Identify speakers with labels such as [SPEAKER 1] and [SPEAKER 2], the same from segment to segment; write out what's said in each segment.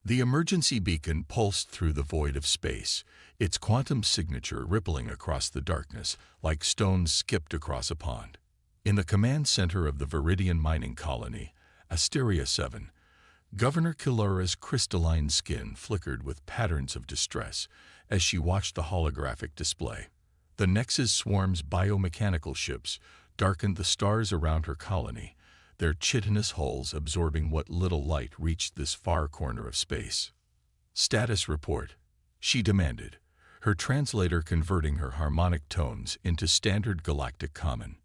[SPEAKER 1] The emergency beacon pulsed through the void of space, its quantum signature rippling across the darkness like stones skipped across a pond. In the command center of the Viridian mining colony, Asteria 7, Governor Kilara's crystalline skin flickered with patterns of distress as she watched the holographic display. The Nexus swarm's biomechanical ships darkened the stars around her colony, their chitinous hulls absorbing what little light reached this far corner of space. "Status report," she demanded, her translator converting her harmonic tones into standard galactic common.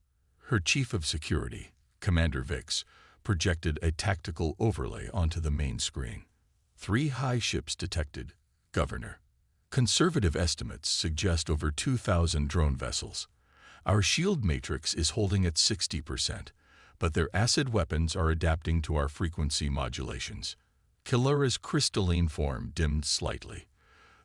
[SPEAKER 1] Her chief of security, Commander Vix, projected a tactical overlay onto the main screen. 3 high ships detected, Governor. Conservative estimates suggest over 2,000 drone vessels. Our shield matrix is holding at 60%, but their acid weapons are adapting to our frequency modulations. Kilara's crystalline form dimmed slightly.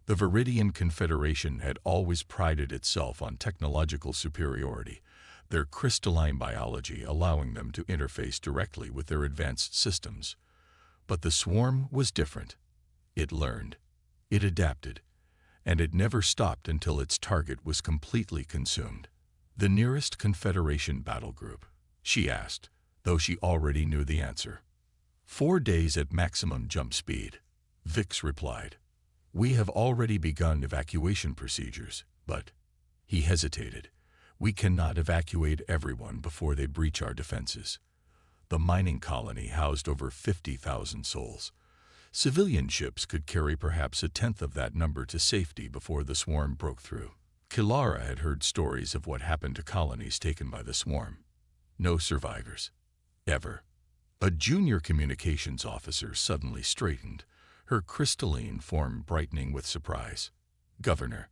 [SPEAKER 1] The Viridian Confederation had always prided itself on technological superiority, their crystalline biology allowing them to interface directly with their advanced systems. But the swarm was different. It learned, it adapted, and it never stopped until its target was completely consumed. "The nearest Confederation battle group?" she asked, though she already knew the answer. 4 days at maximum jump speed," Vix replied. "We have already begun evacuation procedures, but—" He hesitated. "We cannot evacuate everyone before they breach our defenses." The mining colony housed over 50,000 souls. Civilian ships could carry perhaps a tenth of that number to safety before the swarm broke through. Kilara had heard stories of what happened to colonies taken by the swarm. No survivors. Ever. A junior communications officer suddenly straightened, her crystalline form brightening with surprise. "Governor,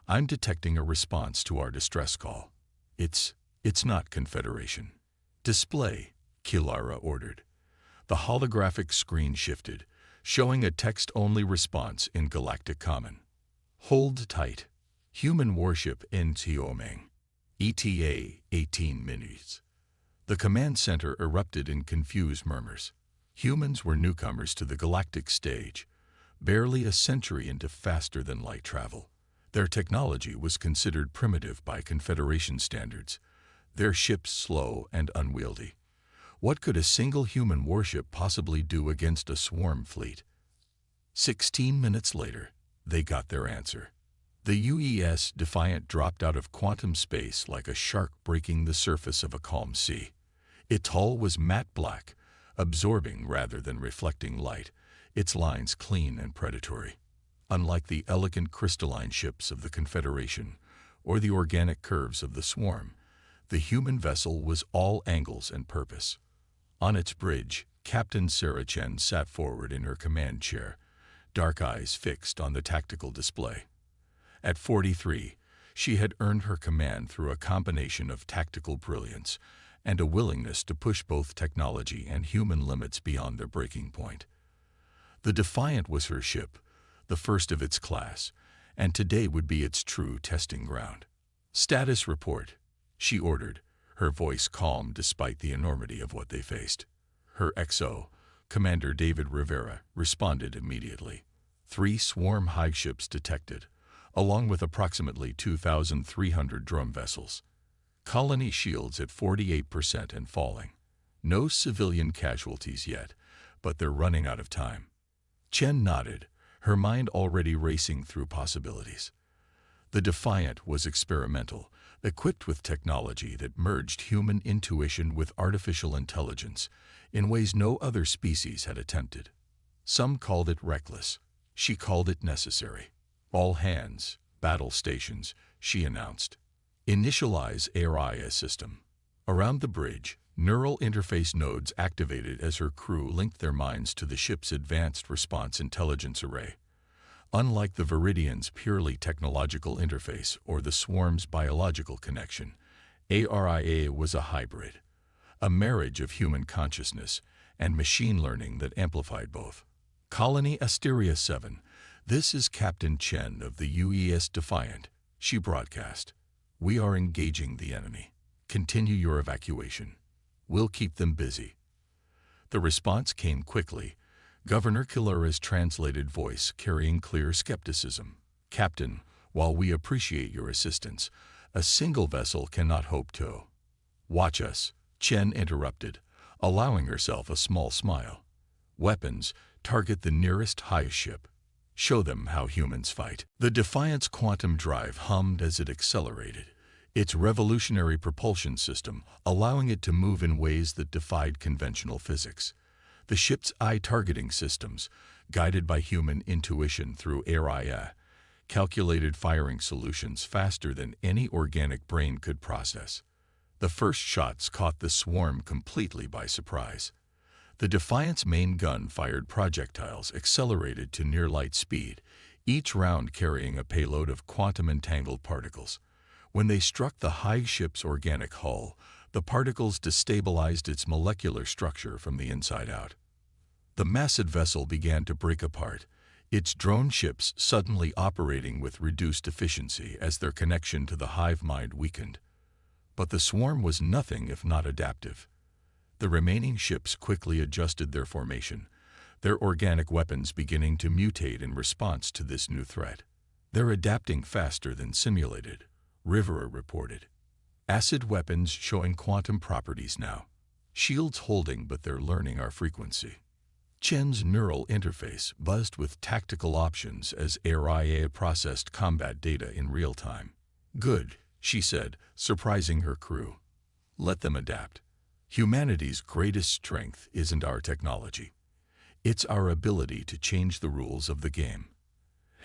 [SPEAKER 1] I'm detecting a response to our distress call. It's not Confederation." "Display," Kilara ordered. The holographic screen shifted, showing a text-only response in Galactic Common. "Hold tight. Human Warship in Tiomeng. ETA 18 minutes." The command center erupted in confused murmurs. Humans were newcomers to the galactic stage, barely a century into faster-than-light travel. Their technology was considered primitive by Confederation standards, their ships slow and unwieldy. What could a single human warship possibly do against a swarm fleet? 16 minutes later, they got their answer. The UES Defiant dropped out of quantum space like a shark breaking the surface of a calm sea. Its hull was matte black, absorbing rather than reflecting light, its lines clean and predatory. Unlike the elegant crystalline ships of the Confederation or the organic curves of the swarm, the human vessel was all angles and purpose. On its bridge, Captain Sarah Chen sat forward in her command chair, dark eyes fixed on the tactical display. At 43, she had earned her command through a combination of tactical brilliance and a willingness to push both technology and human limits beyond their breaking point. The Defiant was her ship, the first of its class, and today would be its true testing ground. "Status report," she ordered, her voice calm despite the enormity of what they faced. Her XO, Commander David Rivera, responded immediately. 3 swarm high ships detected, along with approximately 2,300 drone vessels. Colony shields at 48% and falling. No civilian casualties yet, but they're running out of time. Chen nodded, her mind already racing through possibilities. The Defiant was experimental, equipped with technology that merged human intuition with artificial intelligence in ways no other species had attempted. Some called it reckless. She called it necessary. "All hands, battle stations," she announced. "Initialize ARIA system." Around the bridge, neural interface nodes activated as her crew linked their minds to the ship's advanced response intelligence array. Unlike the Viridian's purely technological interface or the swarm's biological connection, ARIA was a hybrid, a marriage of human consciousness and machine learning that amplified both. "Colony Asteria 7, this is Captain Chen of the UES Defiant," she broadcast. "We are engaging the enemy. Continue your evacuation. We'll keep them busy." The response came quickly, Governor Kilura's translated voice carrying clear skepticism. Captain, while we appreciate your assistance, a single vessel cannot hope to. Watch us, Chen interrupted, allowing herself a small smile. Weapons, target the nearest highest ship. Show them how humans fight. The Defiant's quantum drive hummed as it accelerated, its revolutionary propulsion system allowing it to move in ways that defied conventional physics. The ship's eye-targeting systems, guided by human intuition through AI, calculated firing solutions faster than any organic brain could process. The first shots caught the swarm completely by surprise. The Defiant's main gun fired projectiles accelerated to near-light speed, each round carrying a payload of quantum-entangled particles. When they struck the high ship's organic hull, the particles destabilized its molecular structure from the inside out. The massive vessel began to break apart, its drone ships suddenly operating with reduced efficiency as their connection to the hive mind weakened. But the swarm was nothing if not adaptive. The remaining ships quickly adjusted their formation, their organic weapons beginning to mutate in response to this new threat. They're adapting faster than simulated, Rivera reported. Acid weapons showing quantum properties now. Shields holding, but they're learning our frequency. Chen's neural interface buzzed with tactical options as AI processed combat data in real time. Good, she said, surprising her crew. Let them adapt. Humanity's greatest strength isn't our technology. It's our ability to change the rules of the game.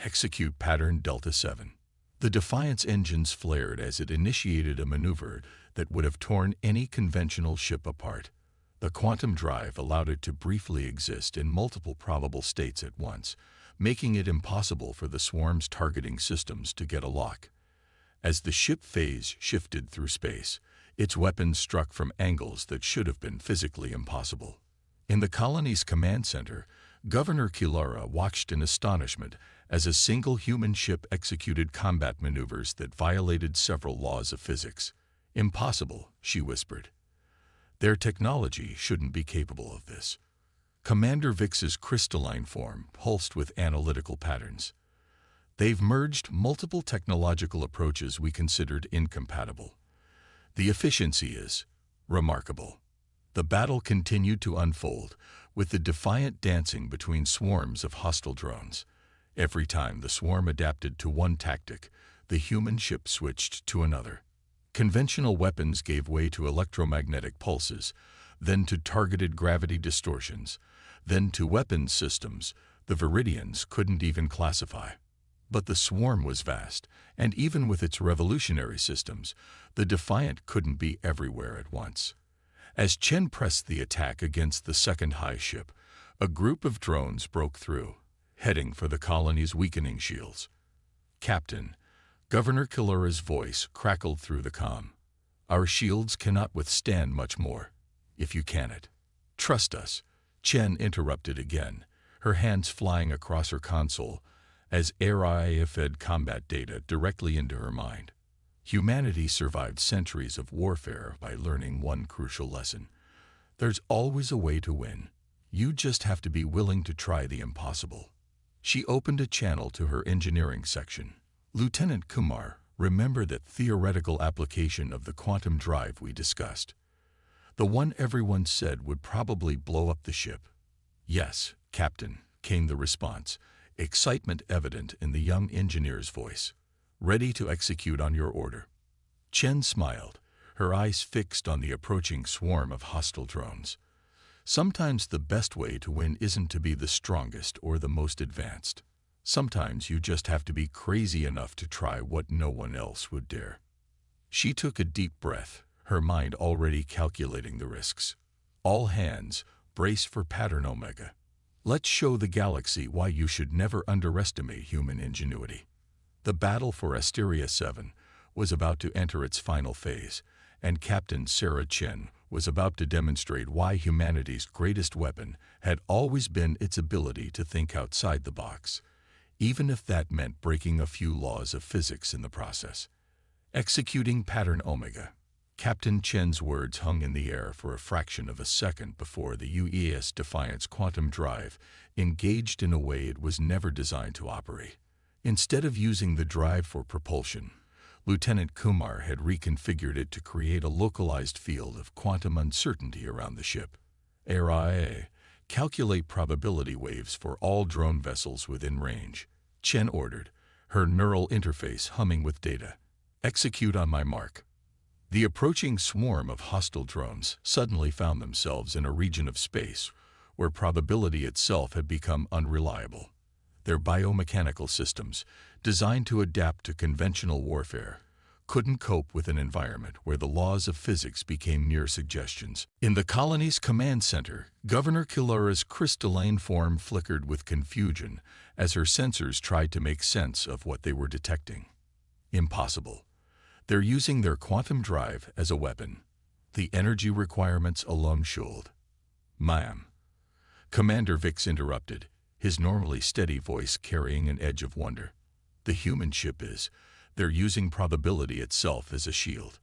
[SPEAKER 1] Execute pattern Delta 7. The Defiant's engines flared as it initiated a maneuver that would have torn any conventional ship apart. The quantum drive allowed it to briefly exist in multiple probable states at once, making it impossible for the swarm's targeting systems to get a lock. As the ship phase shifted through space, its weapons struck from angles that should have been physically impossible. In the colony's command center, Governor Kilura watched in astonishment as a single human ship executed combat maneuvers that violated several laws of physics. Impossible, she whispered. Their technology shouldn't be capable of this. Commander Vix's crystalline form pulsed with analytical patterns. They've merged multiple technological approaches we considered incompatible. The efficiency is remarkable. The battle continued to unfold, with the Defiant dancing between swarms of hostile drones. Every time the swarm adapted to one tactic, the human ship switched to another. Conventional weapons gave way to electromagnetic pulses, then to targeted gravity distortions, then to weapons systems the Viridians couldn't even classify. But the swarm was vast, and even with its revolutionary systems, the Defiant couldn't be everywhere at once. As Chen pressed the attack against the second high ship, a group of drones broke through, heading for the colony's weakening shields. Captain, Governor Kilura's voice crackled through the comm. Our shields cannot withstand much more. If you cannot, trust us. Chen interrupted again, her hands flying across her console as AI fed combat data directly into her mind. Humanity survived centuries of warfare by learning one crucial lesson. There's always a way to win. You just have to be willing to try the impossible. She opened a channel to her engineering section. Lieutenant Kumar, remember that theoretical application of the quantum drive we discussed? The one everyone said would probably blow up the ship. Yes, Captain, came the response, excitement evident in the young engineer's voice. Ready to execute on your order. Chen smiled, her eyes fixed on the approaching swarm of hostile drones. Sometimes the best way to win isn't to be the strongest or the most advanced. Sometimes you just have to be crazy enough to try what no one else would dare. She took a deep breath, her mind already calculating the risks. All hands, brace for pattern Omega. Let's show the galaxy why you should never underestimate human ingenuity. The battle for Asteria 7 was about to enter its final phase, and Captain Sarah Chen was about to demonstrate why humanity's greatest weapon had always been its ability to think outside the box, even if that meant breaking a few laws of physics in the process. Executing pattern Omega. Captain Chen's words hung in the air for a fraction of a second before the UES Defiance quantum drive engaged in a way it was never designed to operate. Instead of using the drive for propulsion, Lieutenant Kumar had reconfigured it to create a localized field of quantum uncertainty around the ship. ARIA, calculate probability waves for all drone vessels within range, Chen ordered, her neural interface humming with data. Execute on my mark. The approaching swarm of hostile drones suddenly found themselves in a region of space where probability itself had become unreliable. Their biomechanical systems, designed to adapt to conventional warfare, couldn't cope with an environment where the laws of physics became mere suggestions. In the colony's command center, Governor Kilara's crystalline form flickered with confusion as her sensors tried to make sense of what they were detecting. Impossible. They're using their quantum drive as a weapon. The energy requirements alone should. Ma'am. Commander Vix interrupted, his normally steady voice carrying an edge of wonder. The human ship is. They're using probability itself as a shield.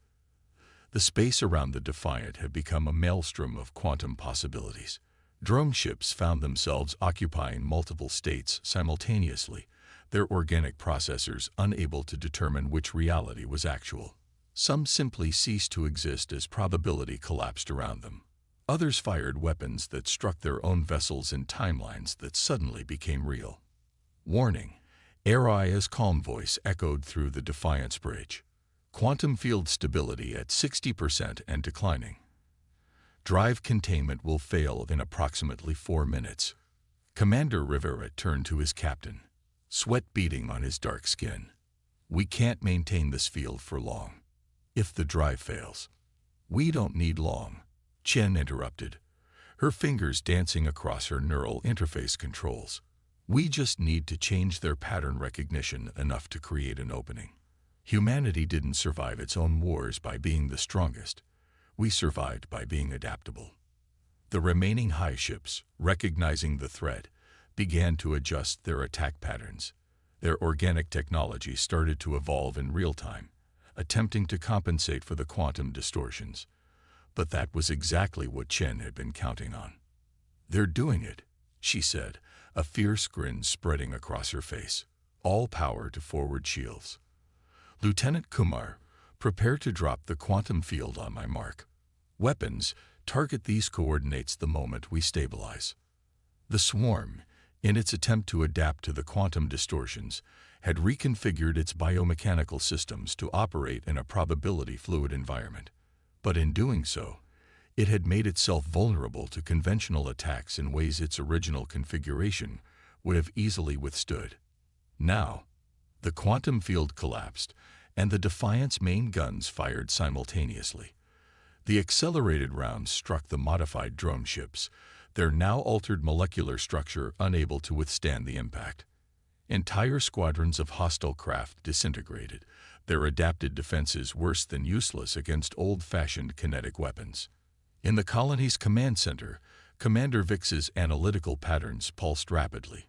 [SPEAKER 1] The space around the Defiant had become a maelstrom of quantum possibilities. Drone ships found themselves occupying multiple states simultaneously, their organic processors unable to determine which reality was actual. Some simply ceased to exist as probability collapsed around them. Others fired weapons that struck their own vessels in timelines that suddenly became real. Warning. Aria's calm voice echoed through the Defiance bridge. Quantum field stability at 60% and declining. Drive containment will fail in approximately 4 minutes. Commander Rivera turned to his captain, sweat beading on his dark skin. We can't maintain this field for long. If the drive fails, we don't need long, Chen interrupted, her fingers dancing across her neural interface controls. We just need to change their pattern recognition enough to create an opening. Humanity didn't survive its own wars by being the strongest. We survived by being adaptable. The remaining high ships, recognizing the threat, began to adjust their attack patterns. Their organic technology started to evolve in real time, attempting to compensate for the quantum distortions. But that was exactly what Chen had been counting on. They're doing it, she said, a fierce grin spreading across her face. All power to forward shields. Lieutenant Kumar, prepare to drop the quantum field on my mark. Weapons, target these coordinates the moment we stabilize. The swarm, in its attempt to adapt to the quantum distortions, had reconfigured its biomechanical systems to operate in a probability-fluid environment. But in doing so, it had made itself vulnerable to conventional attacks in ways its original configuration would have easily withstood. Now, the quantum field collapsed, and the Defiant's main guns fired simultaneously. The accelerated rounds struck the modified drone ships, their now altered molecular structure unable to withstand the impact. Entire squadrons of hostile craft disintegrated, their adapted defenses worse than useless against old-fashioned kinetic weapons. In the colony's command center, Commander Vix's analytical patterns pulsed rapidly.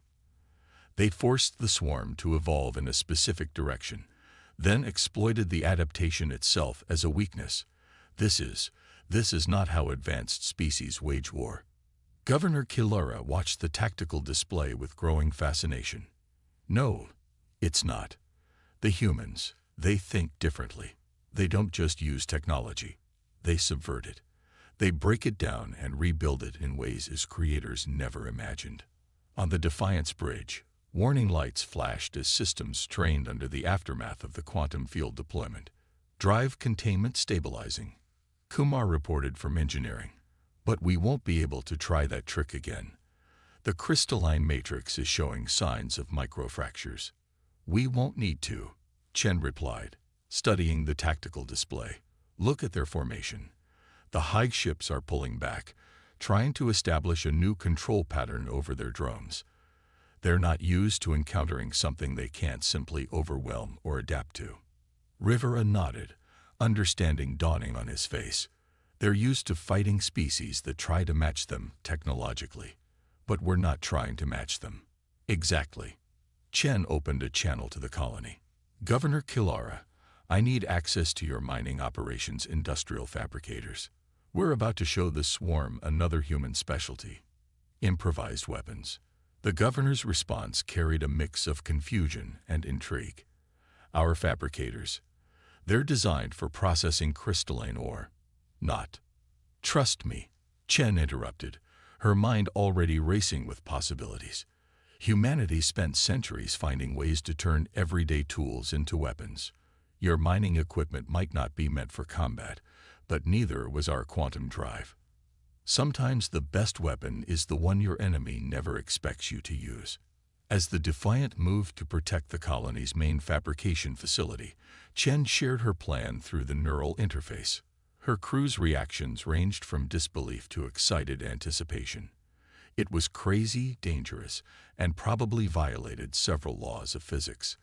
[SPEAKER 1] They forced the swarm to evolve in a specific direction, then exploited the adaptation itself as a weakness. This is not how advanced species wage war. Governor Kilara watched the tactical display with growing fascination. No, it's not. The humans, they think differently. They don't just use technology. They subvert it. They break it down and rebuild it in ways its creators never imagined. On the Defiance bridge, warning lights flashed as systems trained under the aftermath of the quantum field deployment. Drive containment stabilizing, Kumar reported from engineering. But we won't be able to try that trick again. The crystalline matrix is showing signs of microfractures. We won't need to, Chen replied, studying the tactical display. Look at their formation. The high ships are pulling back, trying to establish a new control pattern over their drones. They're not used to encountering something they can't simply overwhelm or adapt to. Rivera nodded, understanding dawning on his face. They're used to fighting species that try to match them technologically. But we're not trying to match them. Exactly. Chen opened a channel to the colony. Governor Kilara, I need access to your mining operations industrial fabricators. We're about to show the swarm another human specialty: improvised weapons. The governor's response carried a mix of confusion and intrigue. Our fabricators. They're designed for processing crystalline ore. Not. Trust me, Chen interrupted, her mind already racing with possibilities. Humanity spent centuries finding ways to turn everyday tools into weapons. Your mining equipment might not be meant for combat, but neither was our quantum drive. Sometimes the best weapon is the one your enemy never expects you to use. As the Defiant moved to protect the colony's main fabrication facility, Chen shared her plan through the neural interface. Her crew's reactions ranged from disbelief to excited anticipation. It was crazy, dangerous, and probably violated several laws of physics.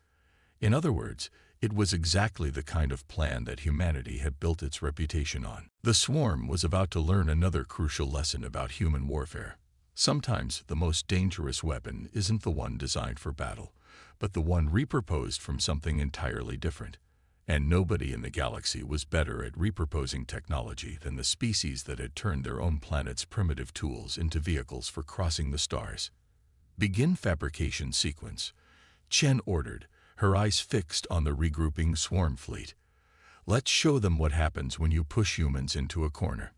[SPEAKER 1] In other words, it was exactly the kind of plan that humanity had built its reputation on. The swarm was about to learn another crucial lesson about human warfare. Sometimes the most dangerous weapon isn't the one designed for battle, but the one repurposed from something entirely different. And nobody in the galaxy was better at repurposing technology than the species that had turned their own planet's primitive tools into vehicles for crossing the stars. Begin fabrication sequence, Chen ordered, her eyes fixed on the regrouping swarm fleet. Let's show them what happens when you push humans into a corner.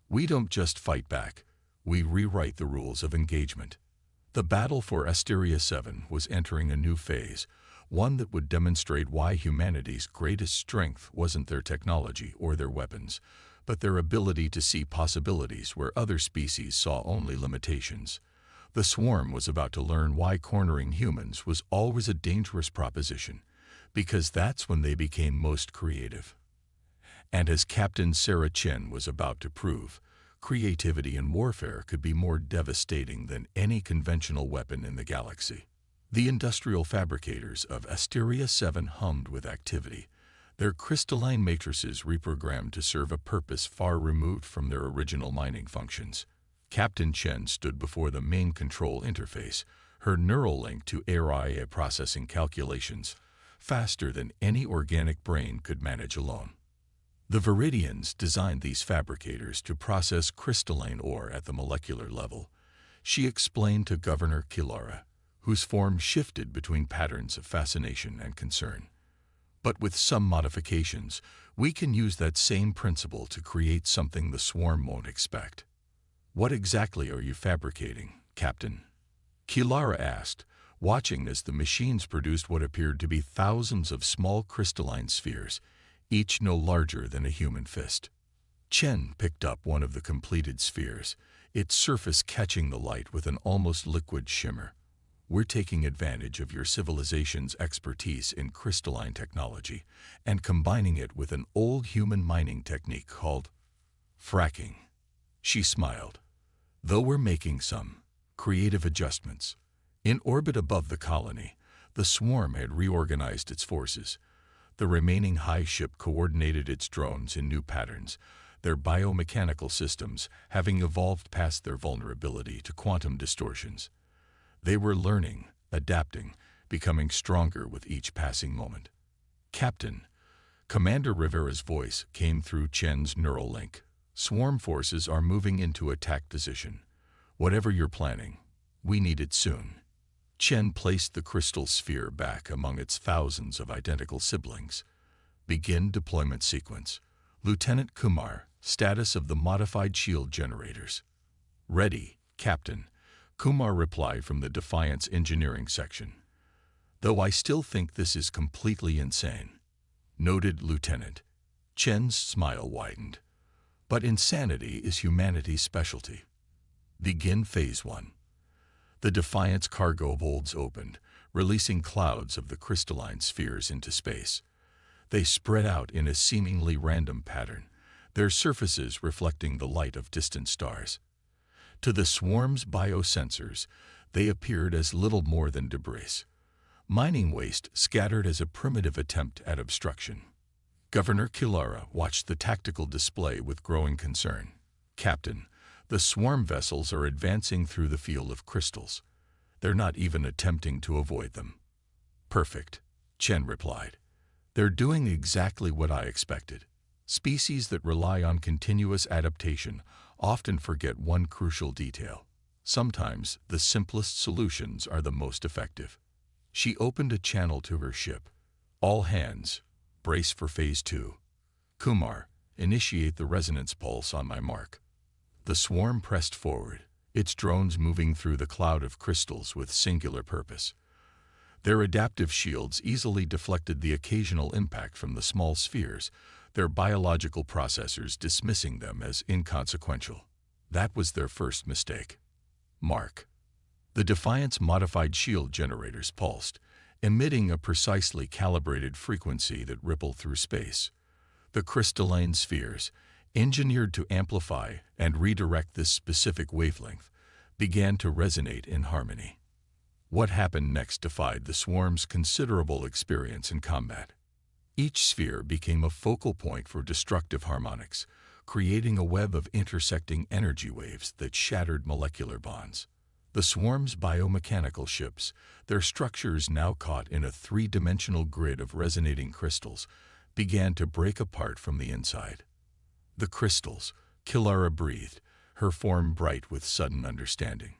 [SPEAKER 1] We don't just fight back, we rewrite the rules of engagement. The battle for Asteria 7 was entering a new phase, one that would demonstrate why humanity's greatest strength wasn't their technology or their weapons, but their ability to see possibilities where other species saw only limitations. The swarm was about to learn why cornering humans was always a dangerous proposition, because that's when they became most creative. And as Captain Sarah Chen was about to prove, creativity in warfare could be more devastating than any conventional weapon in the galaxy. The industrial fabricators of Asteria 7 hummed with activity, their crystalline matrices reprogrammed to serve a purpose far removed from their original mining functions. Captain Chen stood before the main control interface, her neural link to AI processing calculations, faster than any organic brain could manage alone. The Viridians designed these fabricators to process crystalline ore at the molecular level, she explained to Governor Kilara, whose form shifted between patterns of fascination and concern. But with some modifications, we can use that same principle to create something the swarm won't expect. What exactly are you fabricating, Captain? Kilara asked, watching as the machines produced what appeared to be thousands of small crystalline spheres, each no larger than a human fist. Chen picked up one of the completed spheres, its surface catching the light with an almost liquid shimmer. We're taking advantage of your civilization's expertise in crystalline technology and combining it with an old human mining technique called fracking. She smiled. Though we're making some creative adjustments. In orbit above the colony, the swarm had reorganized its forces. The remaining high ship coordinated its drones in new patterns, their biomechanical systems having evolved past their vulnerability to quantum distortions. They were learning, adapting, becoming stronger with each passing moment. Captain, Commander Rivera's voice came through Chen's neural link. Swarm forces are moving into attack position. Whatever you're planning, we need it soon. Chen placed the crystal sphere back among its thousands of identical siblings. Begin deployment sequence. Lieutenant Kumar, status of the modified shield generators. Ready, Captain, Kumar replied from the Defiance engineering section. Though I still think this is completely insane. Noted Lieutenant. Chen's smile widened. But insanity is humanity's specialty. Begin Phase 1. The Defiance cargo holds opened, releasing clouds of the crystalline spheres into space. They spread out in a seemingly random pattern, their surfaces reflecting the light of distant stars. To the swarm's biosensors, they appeared as little more than debris, mining waste scattered as a primitive attempt at obstruction. Governor Kilara watched the tactical display with growing concern. Captain, the swarm vessels are advancing through the field of crystals. They're not even attempting to avoid them. Perfect, Chen replied. They're doing exactly what I expected. Species that rely on continuous adaptation often forget one crucial detail. Sometimes the simplest solutions are the most effective. She opened a channel to her ship. All hands, brace for Phase 2. Kumar, initiate the resonance pulse on my mark. The swarm pressed forward, its drones moving through the cloud of crystals with singular purpose. Their adaptive shields easily deflected the occasional impact from the small spheres, their biological processors dismissing them as inconsequential. That was their first mistake. Mark. The Defiance modified shield generators pulsed, emitting a precisely calibrated frequency that rippled through space. The crystalline spheres, engineered to amplify and redirect this specific wavelength, began to resonate in harmony. What happened next defied the swarm's considerable experience in combat. Each sphere became a focal point for destructive harmonics, creating a web of intersecting energy waves that shattered molecular bonds. The swarm's biomechanical ships, their structures now caught in a three-dimensional grid of resonating crystals, began to break apart from the inside. The crystals, Kilara breathed, her form bright with sudden understanding.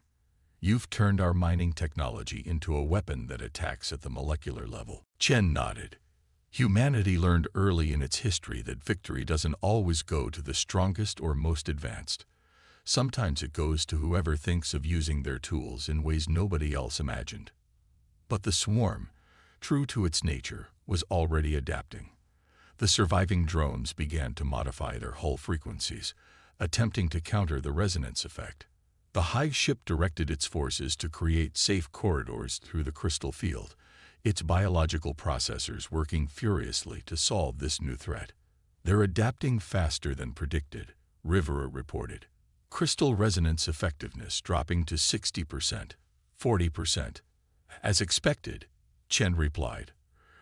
[SPEAKER 1] You've turned our mining technology into a weapon that attacks at the molecular level. Chen nodded. Humanity learned early in its history that victory doesn't always go to the strongest or most advanced. Sometimes it goes to whoever thinks of using their tools in ways nobody else imagined. But the swarm, true to its nature, was already adapting. The surviving drones began to modify their hull frequencies, attempting to counter the resonance effect. The Hive ship directed its forces to create safe corridors through the crystal field, its biological processors working furiously to solve this new threat. They're adapting faster than predicted, Rivera reported. Crystal resonance effectiveness dropping to 60%, 40%. As expected, Chen replied,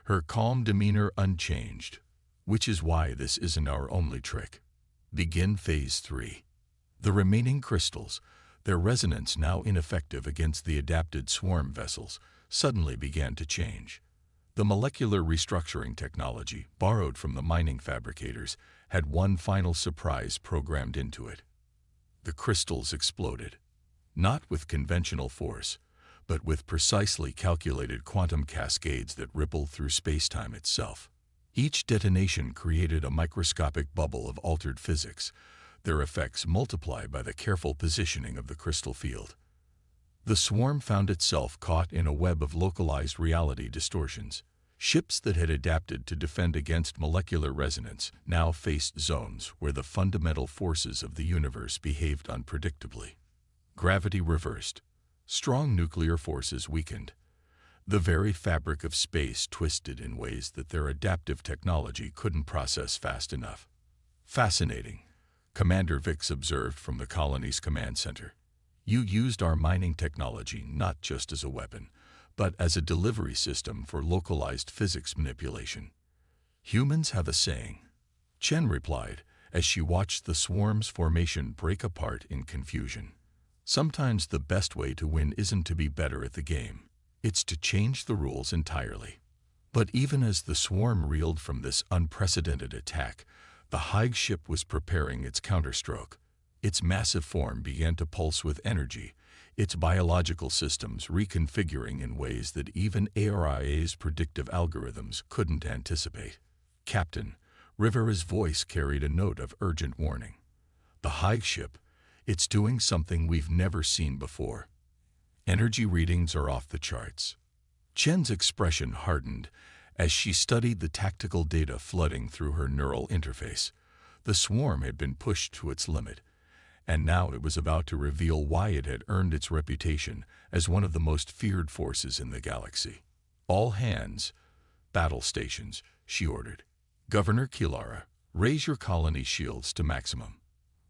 [SPEAKER 1] her calm demeanor unchanged, which is why this isn't our only trick. Begin Phase 3. The remaining crystals, their resonance now ineffective against the adapted swarm vessels, suddenly began to change. The molecular restructuring technology, borrowed from the mining fabricators, had one final surprise programmed into it. The crystals exploded, not with conventional force, but with precisely calculated quantum cascades that rippled through space-time itself. Each detonation created a microscopic bubble of altered physics, their effects multiplied by the careful positioning of the crystal field. The swarm found itself caught in a web of localized reality distortions. Ships that had adapted to defend against molecular resonance now faced zones where the fundamental forces of the universe behaved unpredictably. Gravity reversed. Strong nuclear forces weakened. The very fabric of space twisted in ways that their adaptive technology couldn't process fast enough. Fascinating, Commander Vix observed from the colony's command center. You used our mining technology not just as a weapon, but as a delivery system for localized physics manipulation. Humans have a saying, Chen replied as she watched the swarm's formation break apart in confusion. Sometimes the best way to win isn't to be better at the game. It's to change the rules entirely. But even as the swarm reeled from this unprecedented attack, the Hive ship was preparing its counterstroke. Its massive form began to pulse with energy, its biological systems reconfiguring in ways that even ARIA's predictive algorithms couldn't anticipate. Captain, Rivera's voice carried a note of urgent warning. The Hive ship, it's doing something we've never seen before. Energy readings are off the charts. Chen's expression hardened as she studied the tactical data flooding through her neural interface. The swarm had been pushed to its limit, and now it was about to reveal why it had earned its reputation as one of the most feared forces in the galaxy. All hands, battle stations, she ordered. Governor Kilara, raise your colony shields to maximum.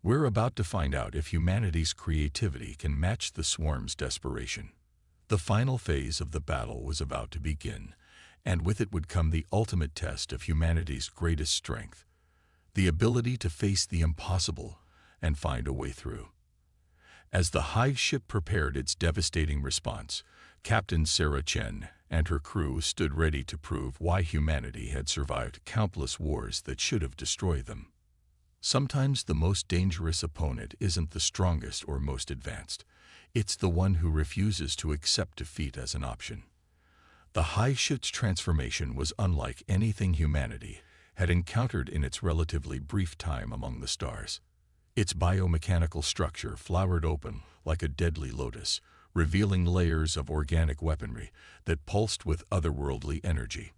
[SPEAKER 1] We're about to find out if humanity's creativity can match the swarm's desperation. The final phase of the battle was about to begin, and with it would come the ultimate test of humanity's greatest strength, the ability to face the impossible and find a way through. As the Hive ship prepared its devastating response, Captain Sarah Chen and her crew stood ready to prove why humanity had survived countless wars that should have destroyed them. Sometimes the most dangerous opponent isn't the strongest or most advanced. It's the one who refuses to accept defeat as an option. The Hive-ship's transformation was unlike anything humanity had encountered in its relatively brief time among the stars. Its biomechanical structure flowered open like a deadly lotus, revealing layers of organic weaponry that pulsed with otherworldly energy.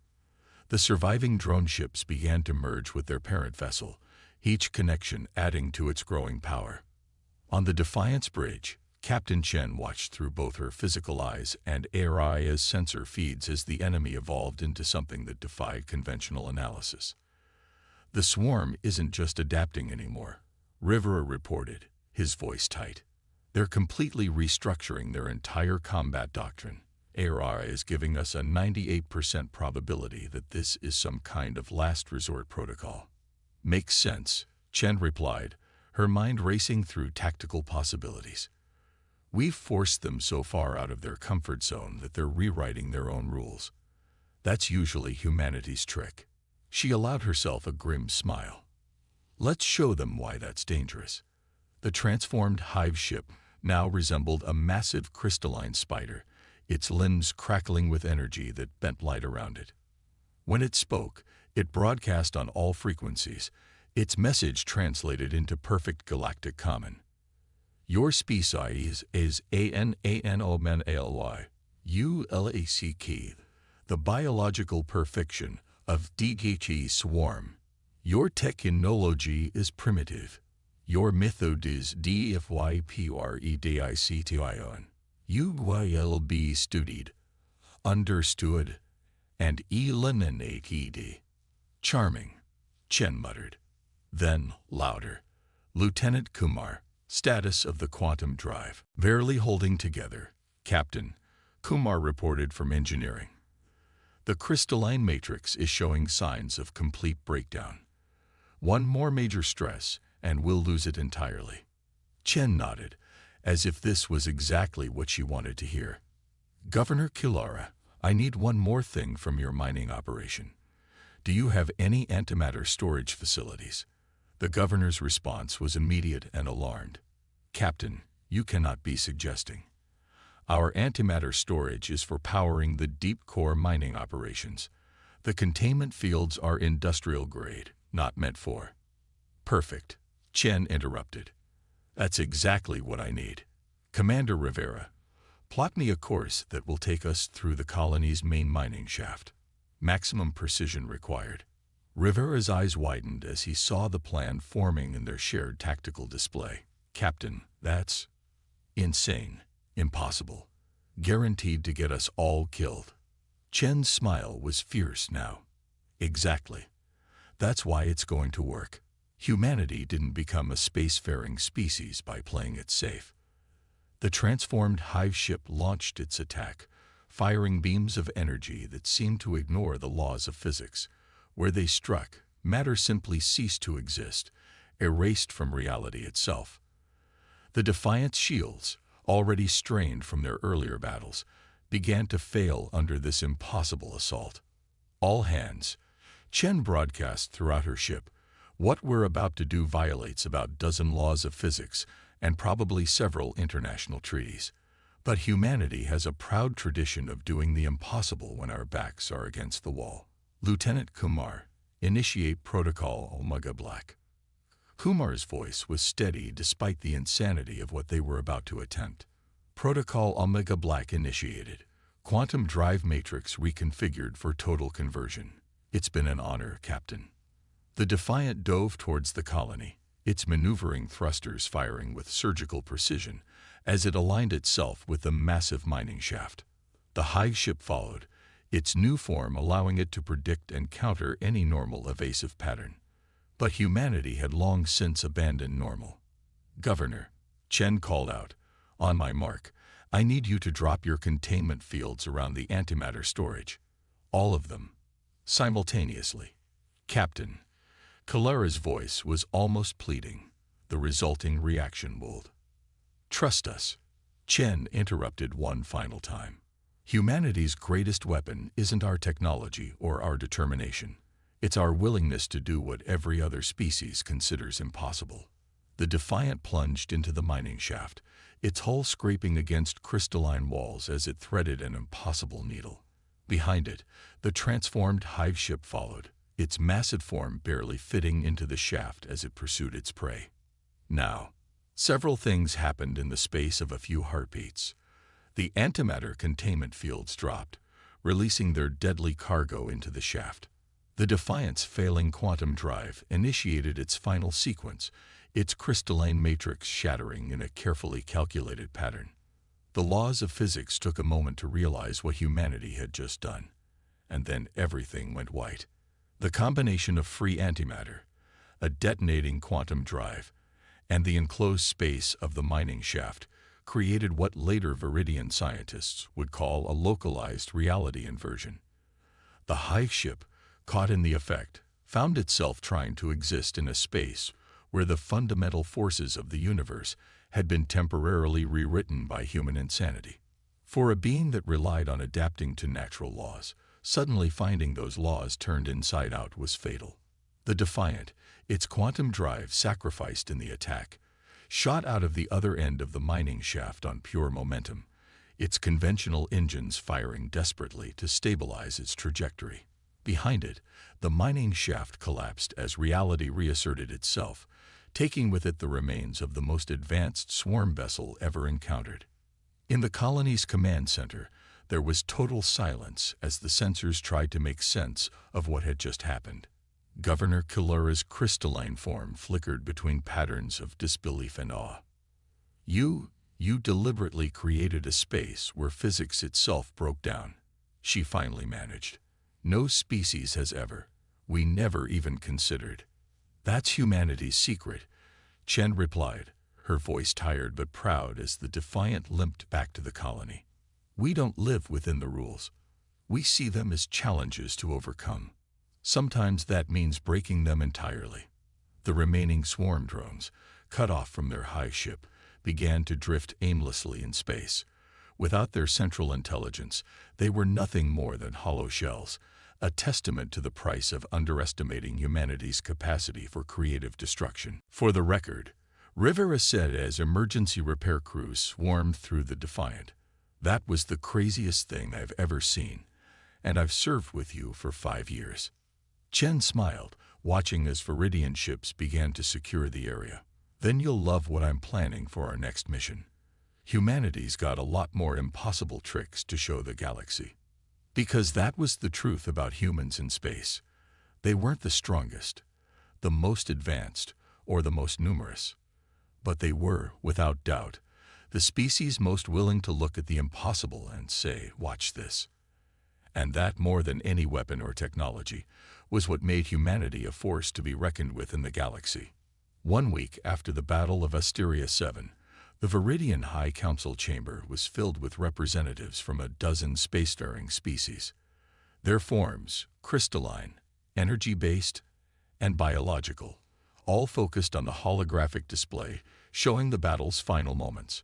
[SPEAKER 1] The surviving drone ships began to merge with their parent vessel, each connection adding to its growing power. On the Defiance bridge, Captain Chen watched through both her physical eyes and AI's sensor feeds as the enemy evolved into something that defied conventional analysis. The swarm isn't just adapting anymore, Rivera reported, his voice tight. They're completely restructuring their entire combat doctrine. AI is giving us a 98% probability that this is some kind of last resort protocol. Makes sense, Chen replied, her mind racing through tactical possibilities. We've forced them so far out of their comfort zone that they're rewriting their own rules. That's usually humanity's trick. She allowed herself a grim smile. Let's show them why that's dangerous. The transformed Hive ship now resembled a massive crystalline spider, its limbs crackling with energy that bent light around it. When it spoke, it broadcast on all frequencies, its message translated into perfect galactic common. Your species is ANANOMENALY, ULACK, the biological perfection of DHE swarm. Your technology is primitive. Your method is DFYPREDICTION. You will be studied, understood, and eliminated. Charming, Chen muttered. Then, louder, Lieutenant Kumar, status of the quantum drive. Barely holding together, Captain, Kumar reported from engineering. The crystalline matrix is showing signs of complete breakdown. One more major stress, and we'll lose it entirely. Chen nodded, as if this was exactly what she wanted to hear. Governor Kilara, I need one more thing from your mining operation. Do you have any antimatter storage facilities? The governor's response was immediate and alarmed. Captain, you cannot be suggesting. Our antimatter storage is for powering the deep core mining operations. The containment fields are industrial grade, not meant for. Perfect, Chen interrupted. That's exactly what I need. Commander Rivera, plot me a course that will take us through the colony's main mining shaft. Maximum precision required. Rivera's eyes widened as he saw the plan forming in their shared tactical display. Captain, that's insane, impossible, guaranteed to get us all killed. Chen's smile was fierce now. Exactly. That's why it's going to work. Humanity didn't become a spacefaring species by playing it safe. The transformed Hive ship launched its attack, firing beams of energy that seemed to ignore the laws of physics. Where they struck, matter simply ceased to exist, erased from reality itself. The Defiance shields, already strained from their earlier battles, began to fail under this impossible assault. All hands, Chen broadcast throughout her ship, what we're about to do violates about a dozen laws of physics and probably several international treaties. But humanity has a proud tradition of doing the impossible when our backs are against the wall. Lieutenant Kumar, initiate Protocol Omega Black. Kumar's voice was steady despite the insanity of what they were about to attempt. Protocol Omega Black initiated. Quantum drive matrix reconfigured for total conversion. It's been an honor, Captain. The Defiant dove towards the colony, its maneuvering thrusters firing with surgical precision as it aligned itself with the massive mining shaft. The Hive ship followed, its new form allowing it to predict and counter any normal evasive pattern. But humanity had long since abandoned normal. Governor, Chen called out, on my mark, I need you to drop your containment fields around the antimatter storage. All of them. Simultaneously. Captain. Kilara's voice was almost pleading. The resulting reaction would. Trust us. Chen interrupted one final time. Humanity's greatest weapon isn't our technology or our determination. It's our willingness to do what every other species considers impossible. The Defiant plunged into the mining shaft, its hull scraping against crystalline walls as it threaded an impossible needle. Behind it, the transformed hive ship followed, its massive form barely fitting into the shaft as it pursued its prey. Now, several things happened in the space of a few heartbeats. The antimatter containment fields dropped, releasing their deadly cargo into the shaft. The Defiant's failing quantum drive initiated its final sequence, its crystalline matrix shattering in a carefully calculated pattern. The laws of physics took a moment to realize what humanity had just done, and then everything went white. The combination of free antimatter, a detonating quantum drive, and the enclosed space of the mining shaft created what later Viridian scientists would call a localized reality inversion. The hive ship, caught in the effect, found itself trying to exist in a space where the fundamental forces of the universe had been temporarily rewritten by human insanity. For a being that relied on adapting to natural laws, suddenly finding those laws turned inside out was fatal. The Defiant, its quantum drive sacrificed in the attack, shot out of the other end of the mining shaft on pure momentum, its conventional engines firing desperately to stabilize its trajectory. Behind it, the mining shaft collapsed as reality reasserted itself, taking with it the remains of the most advanced swarm vessel ever encountered. In the colony's command center, there was total silence as the sensors tried to make sense of what had just happened. Governor Kilura's crystalline form flickered between patterns of disbelief and awe. You deliberately created a space where physics itself broke down, she finally managed. No species has ever. We never even considered. That's humanity's secret, Chen replied, her voice tired but proud as the Defiant limped back to the colony. We don't live within the rules. We see them as challenges to overcome. Sometimes that means breaking them entirely. The remaining swarm drones, cut off from their hive ship, began to drift aimlessly in space. Without their central intelligence, they were nothing more than hollow shells, a testament to the price of underestimating humanity's capacity for creative destruction. For the record, Rivera said as emergency repair crews swarmed through the Defiant, "That was the craziest thing I've ever seen, and I've served with you for 5 years." Chen smiled, watching as Viridian ships began to secure the area. "Then you'll love what I'm planning for our next mission. Humanity's got a lot more impossible tricks to show the galaxy." Because that was the truth about humans in space. They weren't the strongest, the most advanced, or the most numerous. But they were, without doubt, the species most willing to look at the impossible and say, "Watch this." And that, more than any weapon or technology, was what made humanity a force to be reckoned with in the galaxy. 1 week after the Battle of Asteria 7, the Viridian High Council chamber was filled with representatives from a dozen spacefaring species. Their forms, crystalline, energy-based, and biological, all focused on the holographic display showing the battle's final moments.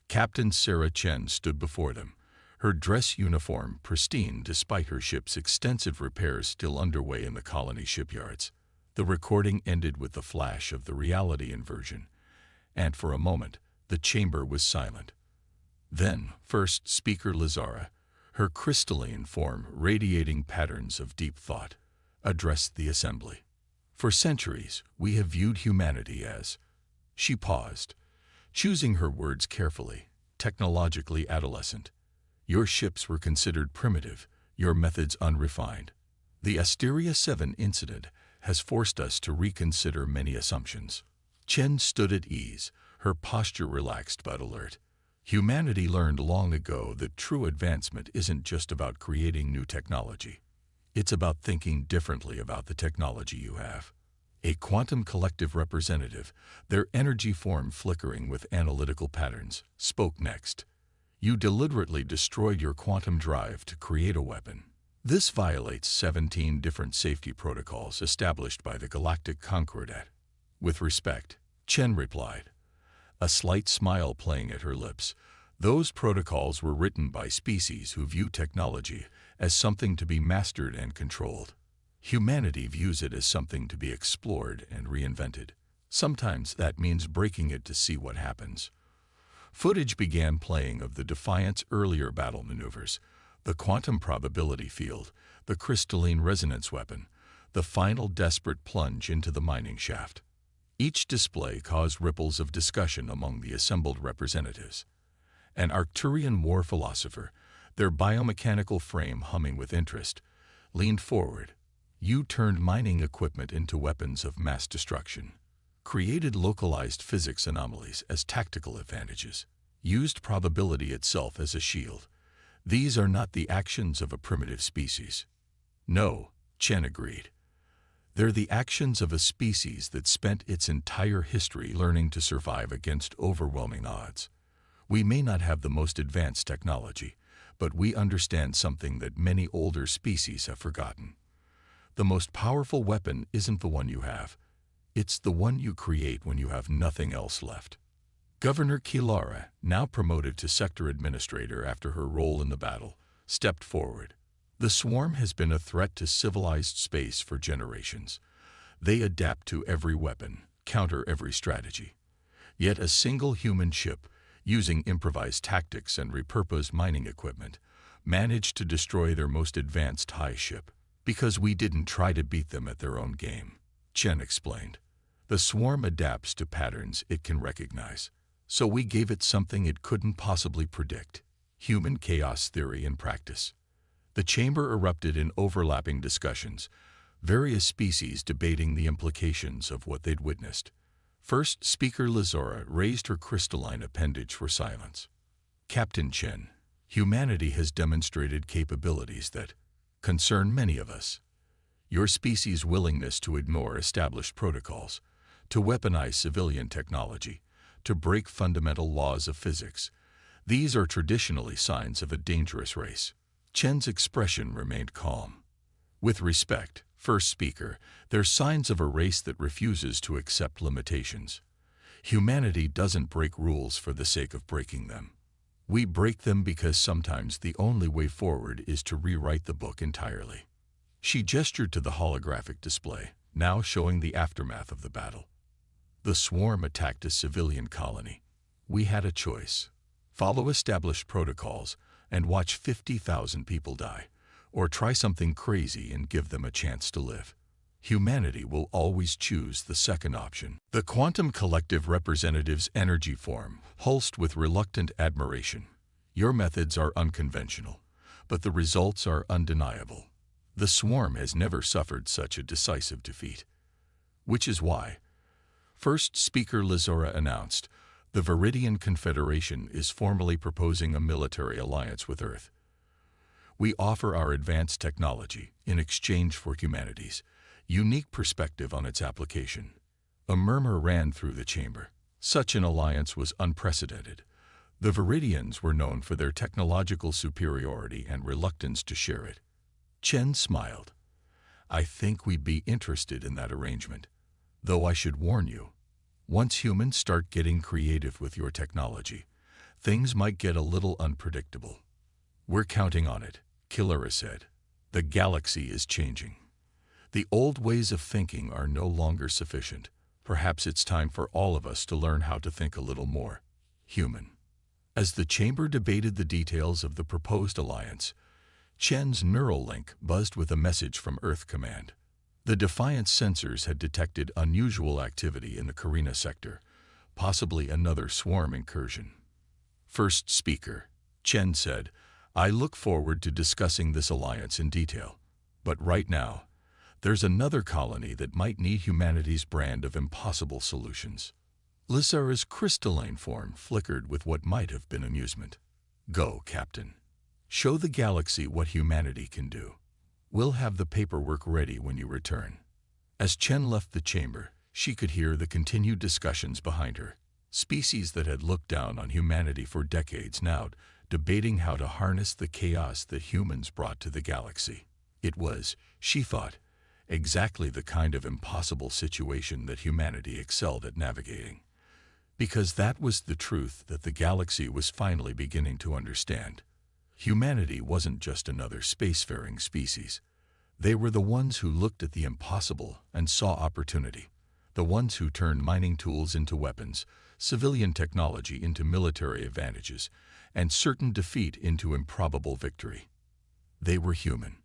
[SPEAKER 1] Captain Sarah Chen stood before them, her dress uniform pristine despite her ship's extensive repairs still underway in the colony shipyards. The recording ended with the flash of the reality inversion, and for a moment, the chamber was silent. Then, first speaker Lazara, her crystalline form radiating patterns of deep thought, addressed the assembly. "For centuries, we have viewed humanity as..." She paused, choosing her words carefully, "technologically adolescent. Your ships were considered primitive, your methods unrefined. The Asteria 7 incident has forced us to reconsider many assumptions." Chen stood at ease, her posture relaxed but alert. Humanity learned long ago that true advancement isn't just about creating new technology. It's about thinking differently about the technology you have. A quantum collective representative, their energy form flickering with analytical patterns, spoke next. "You deliberately destroyed your quantum drive to create a weapon. This violates 17 different safety protocols established by the Galactic Concordat." "With respect," Chen replied, a slight smile playing at her lips, Those protocols were written by species who view technology as something to be mastered and controlled. Humanity views it as something to be explored and reinvented. Sometimes that means breaking it to see what happens. Footage began playing of the Defiant's earlier battle maneuvers, the quantum probability field, the crystalline resonance weapon, the final desperate plunge into the mining shaft. Each display caused ripples of discussion among the assembled representatives. An Arcturian war philosopher, their biomechanical frame humming with interest, leaned forward. "You turned mining equipment into weapons of mass destruction, created localized physics anomalies as tactical advantages, used probability itself as a shield. These are not the actions of a primitive species." "No," Chen agreed. "They're the actions of a species that spent its entire history learning to survive against overwhelming odds. We may not have the most advanced technology, but we understand something that many older species have forgotten. The most powerful weapon isn't the one you have. It's the one you create when you have nothing else left." Governor Kilara, now promoted to sector administrator after her role in the battle, stepped forward. "The swarm has been a threat to civilized space for generations. They adapt to every weapon, counter every strategy. Yet a single human ship, using improvised tactics and repurposed mining equipment, managed to destroy their most advanced high ship. Because we didn't try to beat them at their own game," Chen explained. "The swarm adapts to patterns it can recognize. So we gave it something it couldn't possibly predict: human chaos theory in practice." The chamber erupted in overlapping discussions, various species debating the implications of what they'd witnessed. First Speaker Lazora raised her crystalline appendage for silence. "Captain Chen, humanity has demonstrated capabilities that concern many of us. Your species' willingness to ignore established protocols, to weaponize civilian technology, to break fundamental laws of physics. These are traditionally signs of a dangerous race." Chen's expression remained calm. "With respect, First Speaker, they're signs of a race that refuses to accept limitations. Humanity doesn't break rules for the sake of breaking them. We break them because sometimes the only way forward is to rewrite the book entirely." She gestured to the holographic display, now showing the aftermath of the battle. "The swarm attacked a civilian colony. We had a choice: follow established protocols and watch 50,000 people die, or try something crazy and give them a chance to live. Humanity will always choose the second option." The quantum collective representative's energy form pulsed with reluctant admiration. "Your methods are unconventional, but the results are undeniable. The swarm has never suffered such a decisive defeat. Which is why," First Speaker Lazora announced, "the Viridian Confederation is formally proposing a military alliance with Earth. We offer our advanced technology in exchange for humanity's unique perspective on its application." A murmur ran through the chamber. Such an alliance was unprecedented. The Viridians were known for their technological superiority and reluctance to share it. Chen smiled. "I think we'd be interested in that arrangement. Though I should warn you, once humans start getting creative with your technology, things might get a little unpredictable." "We're counting on it," Kilara said. "The galaxy is changing. The old ways of thinking are no longer sufficient. Perhaps it's time for all of us to learn how to think a little more human." As the chamber debated the details of the proposed alliance, Chen's neural link buzzed with a message from Earth Command. The Defiance sensors had detected unusual activity in the Carina sector, possibly another swarm incursion. "First Speaker," Chen said, "I look forward to discussing this alliance in detail. But right now, there's another colony that might need humanity's brand of impossible solutions." Lysara's crystalline form flickered with what might have been amusement. "Go, Captain. Show the galaxy what humanity can do. We'll have the paperwork ready when you return." As Chen left the chamber, she could hear the continued discussions behind her. Species that had looked down on humanity for decades now debating how to harness the chaos that humans brought to the galaxy. It was, she thought, exactly the kind of impossible situation that humanity excelled at navigating. Because that was the truth that the galaxy was finally beginning to understand. Humanity wasn't just another spacefaring species. They were the ones who looked at the impossible and saw opportunity. The ones who turned mining tools into weapons, civilian technology into military advantages, and certain defeat into improbable victory. They were human.